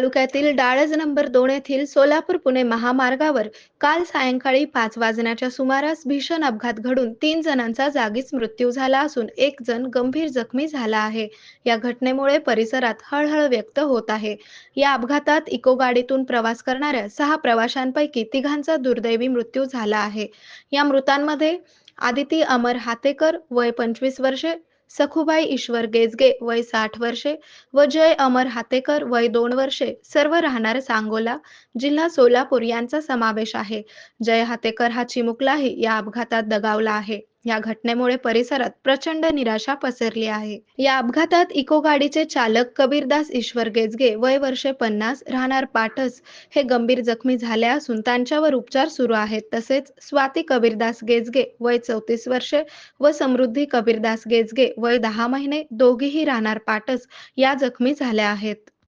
तालुक्यातील डाळज नंबर 2 येथील सोलापूर-पुणे महामार्गावर काल सायंकाळी 5 वाजण्याच्या सुमारास भीषण अपघात घडून 3 जणांचा जागीच मृत्यू झाला असून एक जण गंभीर जखमी झाला आहे. या घटनेमुळे परिसरात हळहळ व्यक्त होत आहे. या अपघातात इको गाडीतून प्रवास करणाऱ्या 6 प्रवाशांपैकी तिघांचा दुर्दैवी मृत्यू झाला आहे. या मृतांमध्ये आदिती अमर हातेकर वय 25 वर्षे, सखुबाई ईश्वर गेजगे वय 60 वर्षे व जय अमर हातेकर वय 2 वर्षे, सर्व राहणार सांगोला, जिल्हा सोलापूर यांचा समावेश आहे. जय हातेकर हा चिमुकलाही या अपघातात दगावला आहे. या घटनेमुळे परिसरात प्रचंड निराशा पसरली आहे. या अपघातात इको गाडीचे चालक कबीरदास ईश्वर गेजगे वय वर्षे 50 राहणार पाटस हे गंभीर जखमी झाले असून त्यांच्यावर उपचार सुरू आहेत. तसेच स्वाती कबीरदास गेजगे वय 34 वर्षे व समृद्धी कबीरदास गेजगे वय 10 महिने दोघीही राहणार पाटस या जखमी झाल्या आहेत.